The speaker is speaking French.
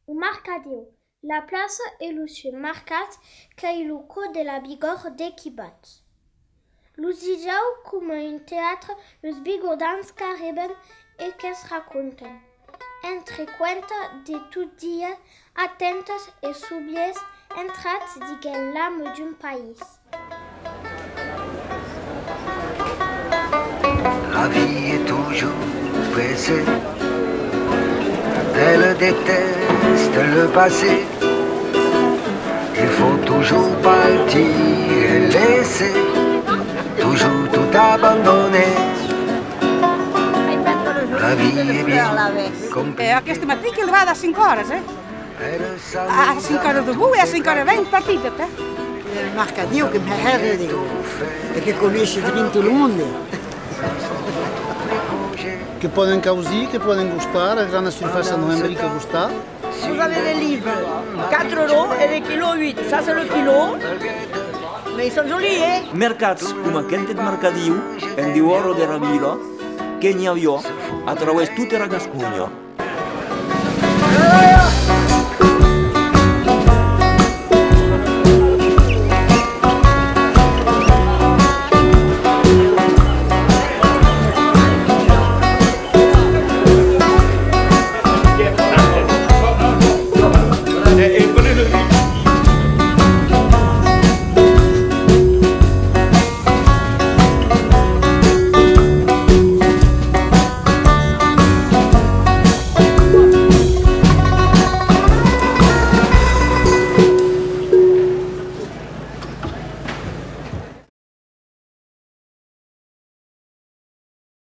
o mercadiu. La plaça e lo supermercat qu'ei lo co de la bigorra d'equi bat. Los dijau com un teatre, los bigordans qu'arriben e qu'es raconten. Entre cuenta de tot dia, atentes e soblies, entrats diguem l'âme d'un país. La vie est toujours pressée. Elle déteste le passé. Il faut toujours partir et laisser toujours tout abandonner. La vie est bien. Aquesta matrícula va de 5 hores, A 5 hores de boe e a 5 hores vem partida, Il mercadillo che mi herinnero e che conosce tutto il mondo. Que podem causar, que podem gostar, a grande surface não é América gostar. Vous avez les livres, 4 € et les kilos 8, ça c'est le kilo. Mais ils sont jolis, Mercats com aquest de mercadiu, en diu Oro de Ravilo, que n'hi havia a través de tota la Gascunya.